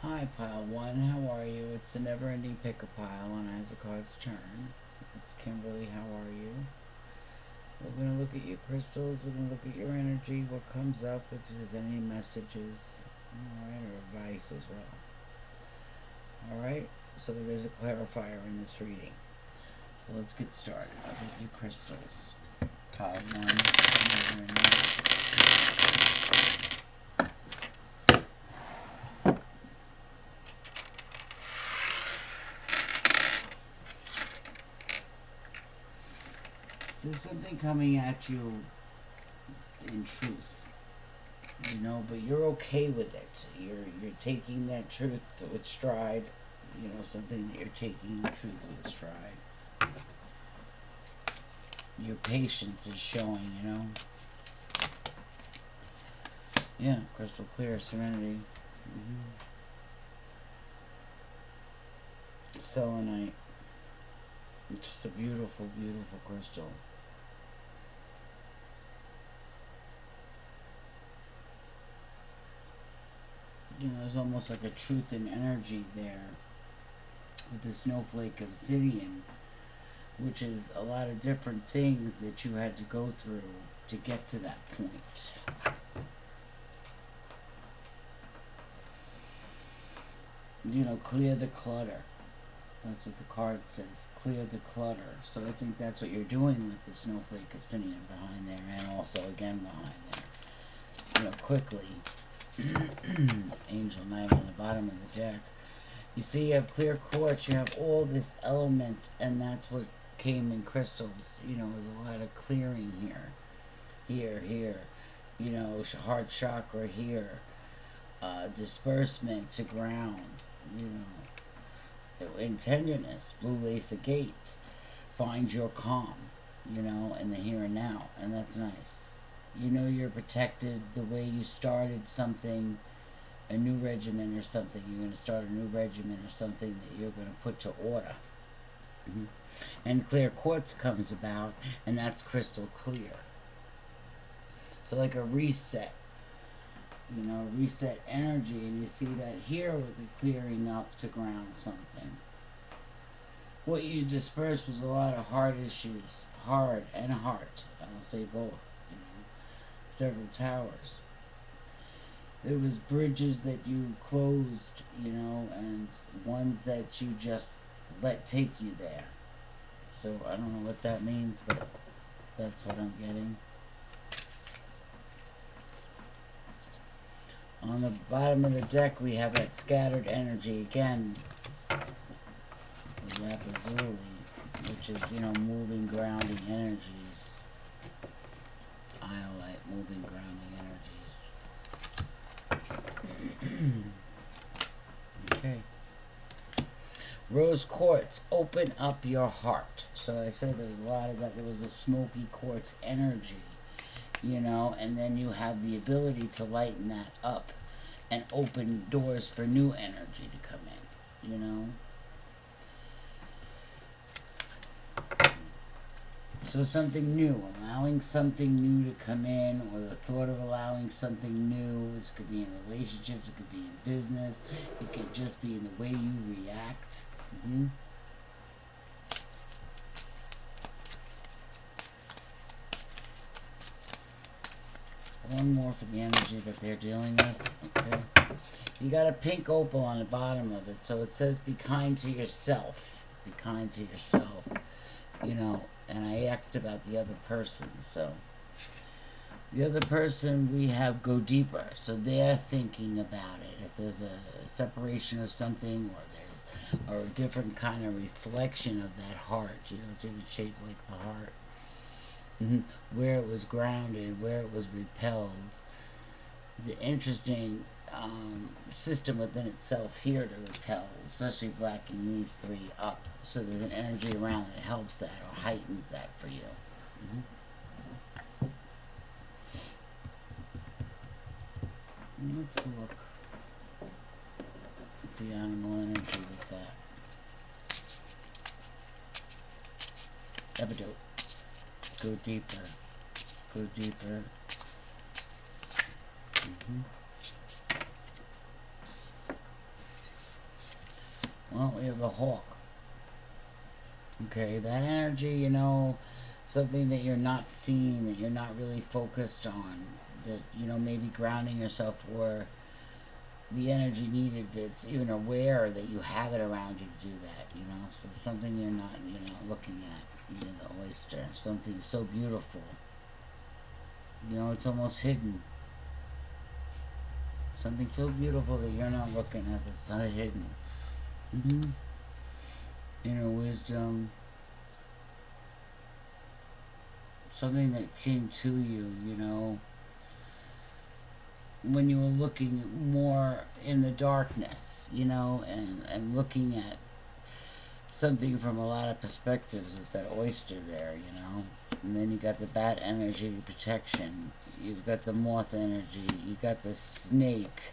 Hi, Pile 1. How are you? It's the never-ending pick-a-pile on As the Cards Turn. It's Kimberly. How are you? We're going to look at your crystals. We're going to look at your energy, what comes up, if there's any messages, alright, or advice as well. Alright, so there is a clarifier in this reading. So let's get started. I'll get your crystals. Pile 1. There's something coming at you in truth, but you're okay with it. You're taking that truth with stride. Something that you're taking the truth with stride. Your patience is showing. Yeah, crystal clear, serenity. Selenite. It's just a beautiful, beautiful crystal. There's almost like a truth and energy there with the snowflake obsidian, which is a lot of different things that you had to go through to get to that point. Clear the clutter. That's what the card says. Clear the clutter. So I think that's what you're doing with the snowflake obsidian behind there, and also again behind there. Quickly. Angel Knight on the bottom of the deck. You see, you have clear quartz. You have all this element, and that's what came in crystals. There's a lot of clearing here. Here. Heart chakra here. Disbursement to ground. In tenderness, blue lace agate. Find your calm, in the here and now. And that's nice. You're protected the way you started something, a new regimen or something. You're going to start a new regimen or something that you're going to put to order. And clear quartz comes about, and that's crystal clear. So like a reset. Reset energy, and you see that here with the clearing up to ground something. What you dispersed was a lot of heart issues, heart and heart. I'll say both. Several towers. There was bridges that you closed, and ones that you just let take you there. So I don't know what that means, but that's what I'm getting. On the bottom of the deck, we have that scattered energy again. The Lapazuli, which is, moving, grounding energies. Iolite, moving, grounding energies. Okay. Rose quartz, open up your heart. So I said there's a lot of that. There was the smoky quartz energy. And then you have the ability to lighten that up and open doors for new energy to come in, So something new, allowing something new to come in, or the thought of allowing something new. This could be in relationships, it could be in business, it could just be in the way you react. One more for the energy that they're dealing with. Okay. You got a pink opal on the bottom of it, so it says be kind to yourself. Be kind to yourself. And I asked about the other person, so the other person we have go deeper. So they're thinking about it. If there's a separation of something, or a different kind of reflection of that heart, it's even shaped like the heart. Where it was grounded, where it was repelled. The interesting system within itself here to repel, especially blacking these three up. So there's an energy around that helps that or heightens that for you. Let's look at the animal energy with that. Epidote. Go deeper. Go deeper. Well, we have the hawk. Okay, that energy, you know, something that you're not seeing, that you're not really focused on, that, you know, maybe grounding yourself for the energy needed, that's even aware that you have it around you to do that, you know. So something you're not, you know, looking at, you know, the oyster, something so beautiful. You know, it's almost hidden. Something so beautiful that you're not looking at, that's not hidden. Mm-hmm. Inner wisdom, something that came to you, you know, when you were looking more in the darkness, you know, and looking at something from a lot of perspectives with that oyster there, you know. And then you got the bat energy, protection. You've got the moth energy. You got the snake,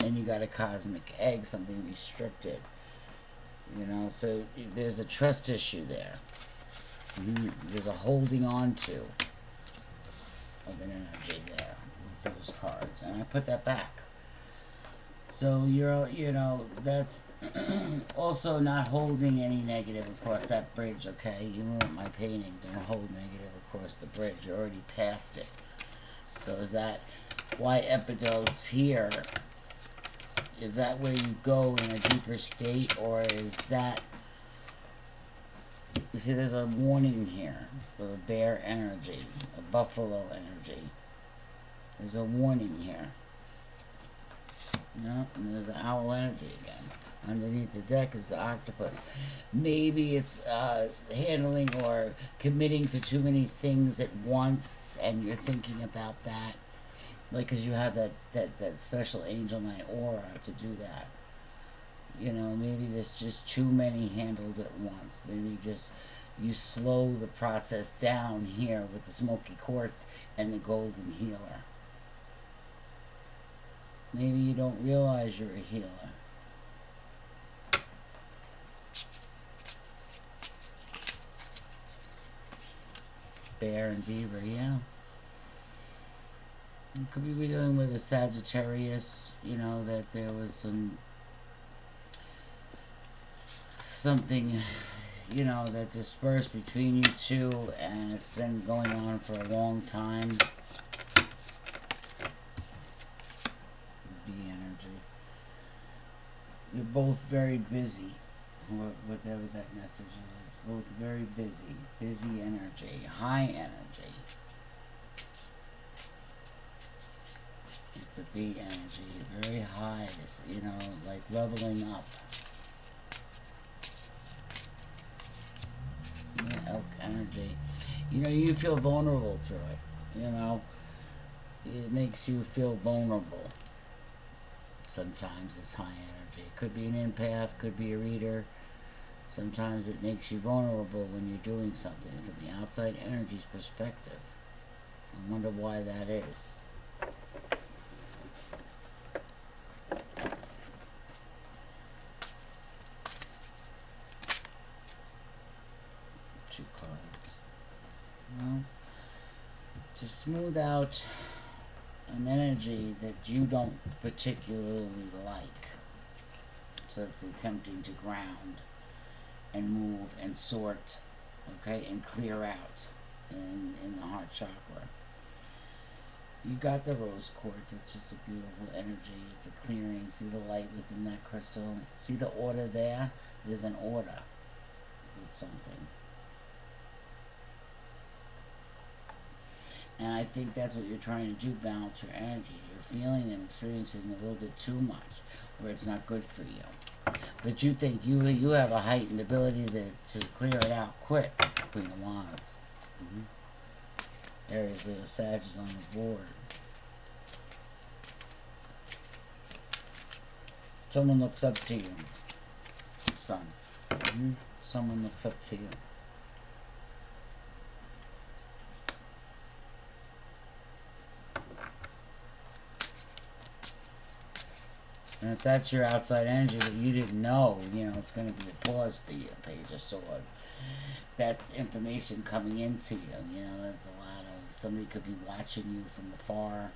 and you got a cosmic egg, something restricted. You know, so there's a trust issue there. There's a holding on to of an energy there with those cards, and I put that back. So you're, you know, that's also not holding any negative across that bridge, okay? You want my painting, don't hold negative across the bridge. You're already past it. So is that why Epidote's here? Is that where you go in a deeper state, or is that... You see, there's a warning here for a bear energy, a buffalo energy. There's a warning here. No, and there's the owl energy again. Underneath the deck is the octopus. Maybe it's handling or committing to too many things at once, and you're thinking about that. Like, because you have that special angel night aura to do that. You know, maybe there's just too many handled at once. Maybe just you slow the process down here with the smoky quartz and the golden healer. Maybe you don't realize you're a healer. Bear and beaver, yeah. You could be dealing with a Sagittarius, you know, that there was something, you know, that dispersed between you two, and it's been going on for a long time. Bee energy. You're both very busy. Whatever that message is, it's both very busy. Busy energy, high energy. The bee energy, very high, you know, like leveling up. The elk energy. You know, you feel vulnerable through it, you know. It makes you feel vulnerable. Sometimes it's high energy. It could be an empath, could be a reader. Sometimes it makes you vulnerable when you're doing something from the outside energy's perspective. I wonder why that is. Two cards. Well, to smooth out an energy that you don't particularly like. So it's attempting to ground and move and sort, okay, and clear out in the heart chakra. You got the rose quartz. It's just a beautiful energy. It's a clearing. See the light within that crystal? See the order there? There's an order with something. And I think that's what you're trying to do, balance your energies. You're feeling and experiencing a little bit too much, where it's not good for you. But you think you have a heightened ability to clear it out quick. Queen of Wands. Aries, Leo, Sagittarius on the board. Someone looks up to you. Sun. Someone looks up to you. And if that's your outside energy that you didn't know, you know, it's going to be a pause for you, Page of Swords. That's information coming into you. You know, there's a lot of... Somebody could be watching you from afar.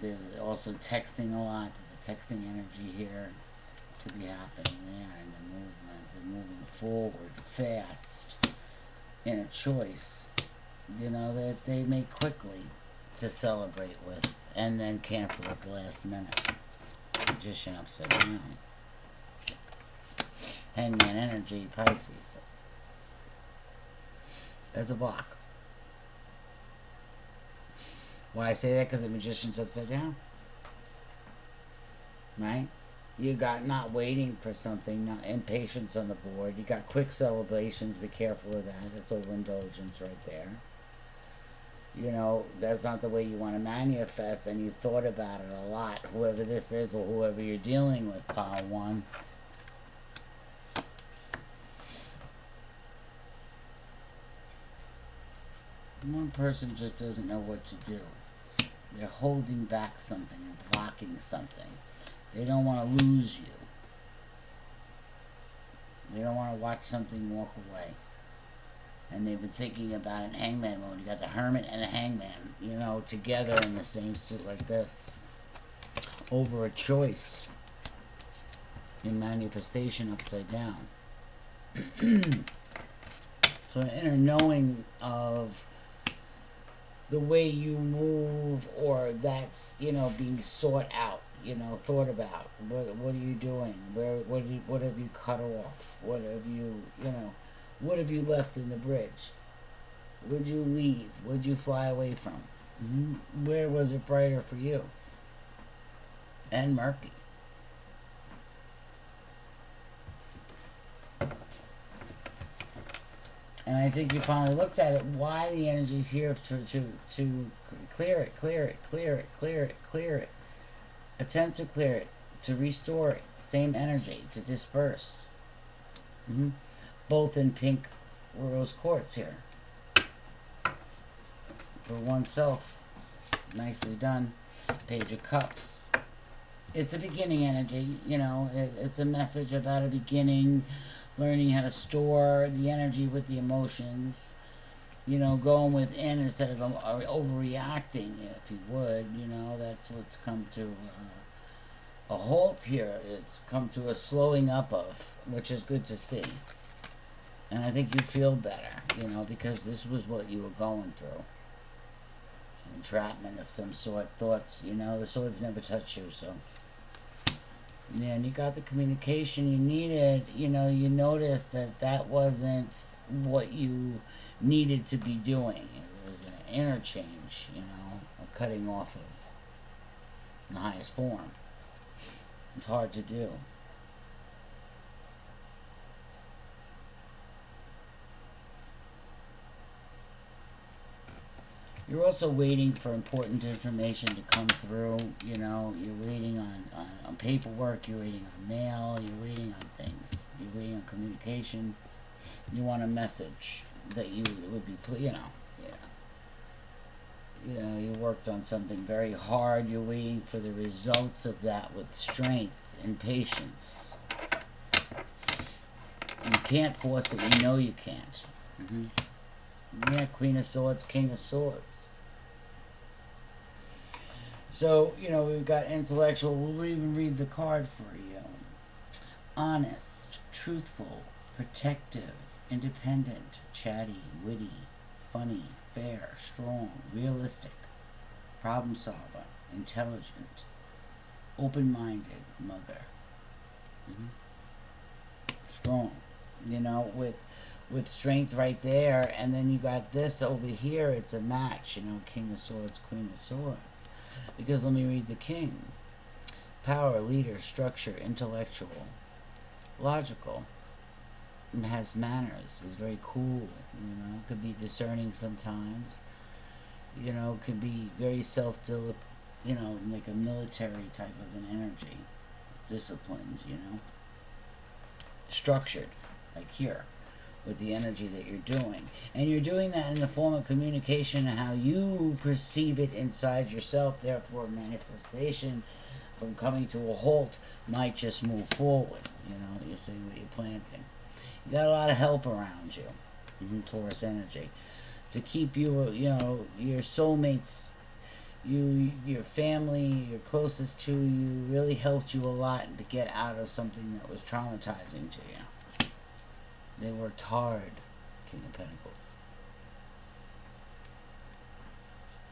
There's also texting a lot. There's a texting energy here. could be happening there in the movement. They're moving forward fast in a choice, you know, that they make quickly to celebrate with and then cancel at the last minute. Magician upside down. Hangman energy, Pisces. That's a block. Why I say that? Because the Magician's upside down. Right? You got not waiting for something, not impatience on the board. You got quick celebrations. Be careful of that. That's overindulgence right there. You know, that's not the way you want to manifest, and you thought about it a lot. Whoever this is or whoever you're dealing with, Power One. One person just doesn't know what to do. They're holding back something and blocking something. They don't want to lose you. They don't want to watch something walk away. And they've been thinking about an hangman mode. You got the hermit and a hangman, you know, together in the same suit like this. Over a choice. In manifestation upside down. So an inner knowing of the way you move, or that's, you know, being sought out, you know, thought about. What are you doing? What have you cut off? What have you, you know, what have you left in the bridge? Would you leave? Would you fly away from? Where was it brighter for you? And murky. And I think you finally looked at it, why the energy's here to clear it, clear it, clear it, clear it, clear it. Attempt to clear it, to restore it. Same energy, to disperse. Both in pink rose quartz here. For oneself. Nicely done. Page of Cups. It's a beginning energy, you know. It's a message about a beginning. Learning how to store the energy with the emotions, you know, going within instead of overreacting, if you would, you know. That's what's come to a halt here. It's come to a slowing up of, which is good to see. And I think you feel better, you know, because this was what you were going through. Entrapment of some sort, thoughts, you know, the swords never touch you, so. Yeah, and you got the communication you needed. You know, you noticed that that wasn't what you needed to be doing. It was an interchange, you know, a cutting off of the highest form. It's hard to do. You're also waiting for important information to come through, you know. You're waiting on paperwork, you're waiting on mail, you're waiting on things. You're waiting on communication. You want a message that you would be, you know, yeah. You know, you worked on something very hard. You're waiting for the results of that with strength and patience. You can't force it. You know you can't. Yeah, Queen of Swords, King of Swords. So, you know, we've got intellectual. We'll even read the card for you. Honest, truthful, protective, independent, chatty, witty, funny, fair, strong, realistic, problem solver, intelligent, open-minded, mother. Strong, you know, with strength right there. And then you got this over here. It's a match, you know, King of Swords, Queen of Swords. Because let me read the King. Power, leader, structure, intellectual, logical, has manners, is very cool, you know, could be discerning sometimes, you know, could be very you know, like a military type of an energy, disciplined, you know, structured, like here, with the energy that you're doing. And you're doing that in the form of communication and how you perceive it inside yourself. Therefore, manifestation from coming to a halt might just move forward. You know, you see what you're planting. You got a lot of help around you, Taurus energy, to keep you, you know, your soulmates, your family, your closest to you, really helped you a lot to get out of something that was traumatizing to you. They worked hard, King of Pentacles.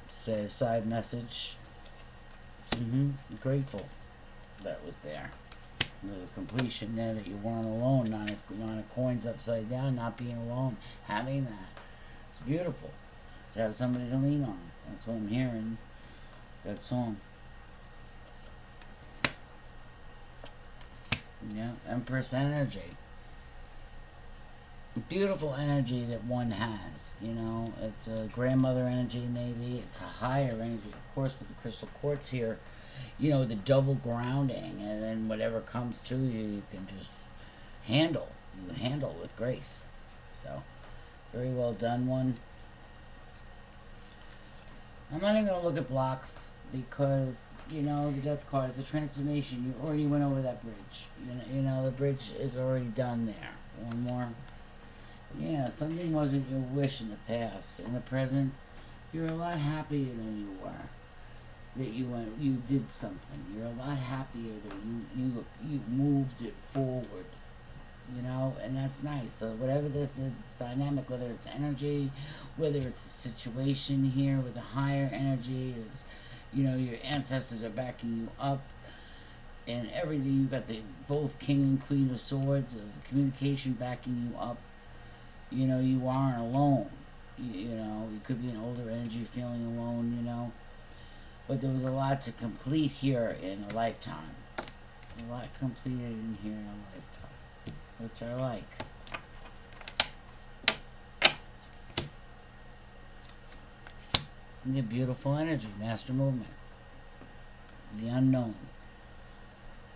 Say a side message. Grateful that was there. There's a completion there that you weren't alone. Nine of coins upside down, not being alone. Having that. It's beautiful. To have somebody to lean on. That's what I'm hearing. That song. Yeah, Empress energy. Beautiful energy that one has, you know. It's a grandmother energy, maybe. It's a higher energy, of course, with the crystal quartz here. You know, the double grounding, and then whatever comes to you, you can just handle. You handle with grace. So, very well done, one. I'm not even going to look at blocks because, you know, the death card is a transformation. You already went over that bridge. You know, the bridge is already done there. One more. Yeah, something wasn't your wish in the past. In the present, you're a lot happier than you were. That you did something. You're a lot happier that you moved it forward. You know, and that's nice. So whatever this is, it's dynamic. Whether it's energy, whether it's a situation here with a higher energy, is, you know, your ancestors are backing you up, and everything. You got the both King and Queen of Swords of communication backing you up. You know, you aren't alone. You know, you could be an older energy feeling alone, you know. But there was a lot to complete here in a lifetime. A lot completed in here in a lifetime. Which I like. The beautiful energy, master movement. The unknown.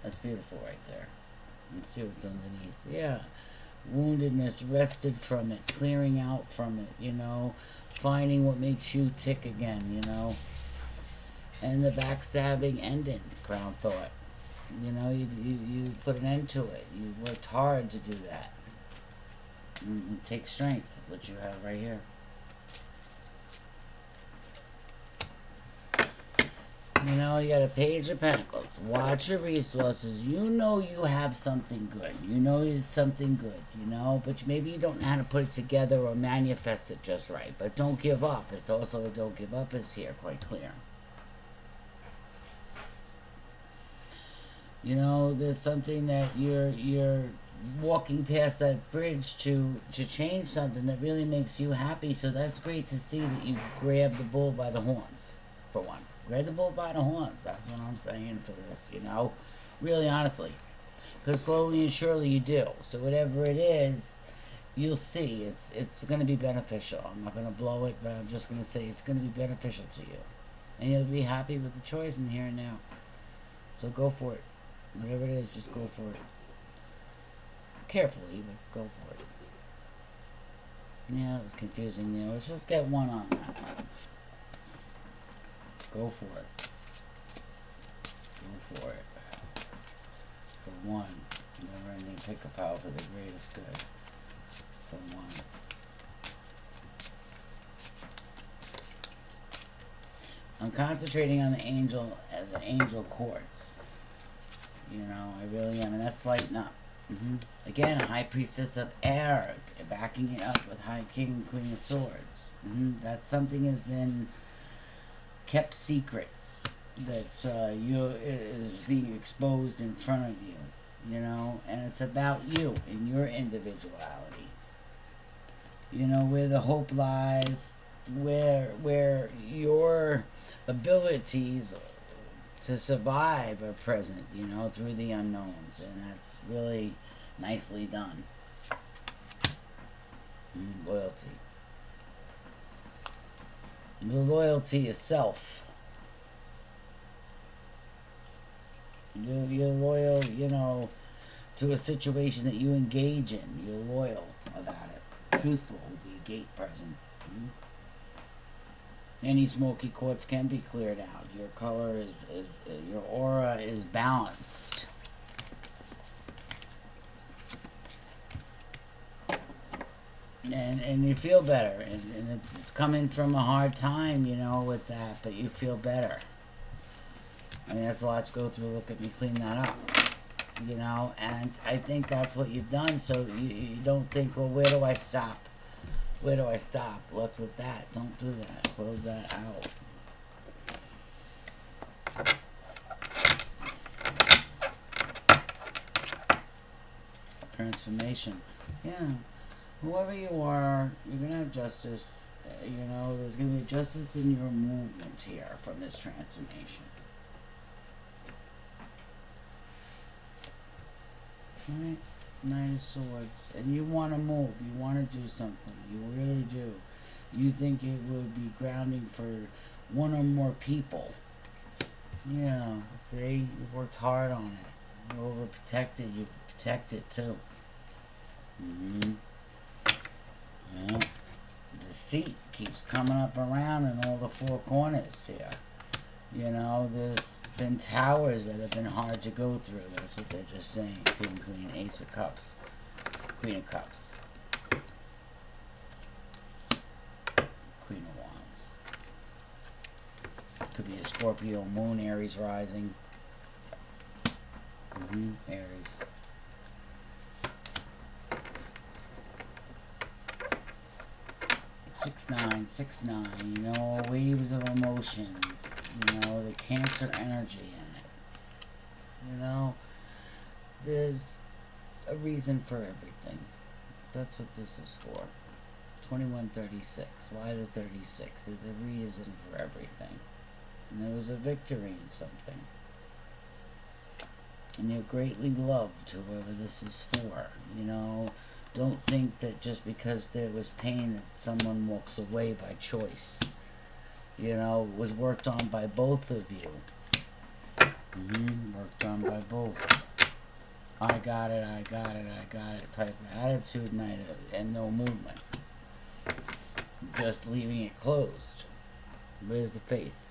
That's beautiful right there. Let's see what's underneath. Yeah. Woundedness, rested from it, clearing out from it, you know, finding what makes you tick again, you know. And the backstabbing ending, Crown Thought. You know, you put an end to it. You worked hard to do that. And it takes strength, which you have right here. You know, you got a Page of Pentacles. Watch your resources. You know you have something good. You know it's something good, you know, but maybe you don't know how to put it together or manifest it just right. But don't give up. It's also a don't give up is here, quite clear. You know, there's something that you're walking past that bridge to change something that really makes you happy. So that's great to see that you grab the bull by the horns, for one. Grab the bull by the horns. That's what I'm saying for this, you know. Really, honestly. Because slowly and surely you do. So whatever it is, you'll see. It's going to be beneficial. I'm not going to blow it, but I'm just going to say it's going to be beneficial to you. And you'll be happy with the choice in here and now. So go for it. Whatever it is, just go for it. Carefully, but go for it. Yeah, it was confusing there. Let's just get one on that. Go for it. Go for it. For one. Never ending pick a power for the greatest good. For one. I'm concentrating on the angel quartz. You know, I really am, and that's lighting up. Again, a High Priestess of Air, backing it up with High King and Queen of Swords. That something has been kept secret, that is being exposed in front of you, you know, and it's about you and your individuality. You know, where the hope lies, where your abilities to survive are present, you know, through the unknowns, and that's really nicely done. Loyalty. The loyalty is self. You're loyal, you know, to a situation that you engage in. You're loyal about it. Truthful with the gate present. Any smoky quartz can be cleared out. Your color is your aura is balanced. and you feel better, and it's coming from a hard time, you know, with that, but you feel better. I mean, that's a lot to go through. Look at me clean that up, you know, and I think that's what you've done. So you don't think, well, where do I stop? Where do I stop? What's with that? Don't do that. Close that out. Transformation. Yeah. Whoever you are, you're going to have justice. You know, there's going to be justice in your movement here from this transformation. Right? Knight of Swords. And you want to move. You want to do something. You really do. You think it would be grounding for one or more people. Yeah. See? You've worked hard on it. You're overprotected. You protect it too. Mm-hmm. Yeah. Deceit keeps coming up around in all the four corners here. You know, there's been towers that have been hard to go through. That's what they're just saying. Queen, Ace of Cups. Queen of Cups. Queen of Wands. Could be a Scorpio moon, Aries rising. Aries. Six nine, you know, waves of emotions, you know, the Cancer energy in it. You know, there's a reason for everything. That's what this is for. 2136. Why the 36? There's a reason for everything. And there was a victory in something. And you're greatly loved, whoever this is for. You know, don't think that just because there was pain that someone walks away by choice. You know, it was worked on by both of you. Worked on by both. I got it type of attitude and no movement. Just leaving it closed. Where's the faith?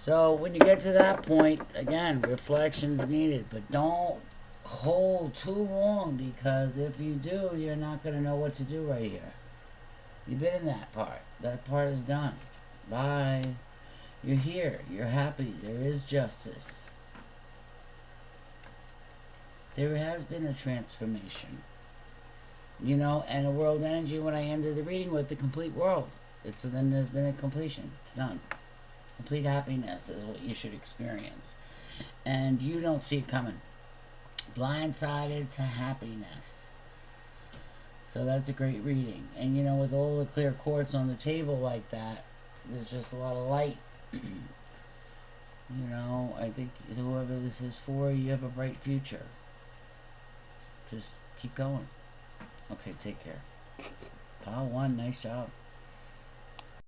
So when you get to that point, again, reflection's needed, but don't hold too long, because if you do, you're not going to know what to do right here. You've been in that part. That part is done. Bye. You're here. You're happy. There is justice. There has been a transformation. You know, and a world energy, when I ended the reading with the complete world. So then there's been a completion. It's done. Complete happiness is what you should experience. And you don't see it coming. Blindsided to happiness. So that's a great reading. And you know, with all the clear quartz on the table like that, there's just a lot of light. You know, I think whoever this is for, you have a bright future. Just keep going. Okay, take care. Pile 1, nice job.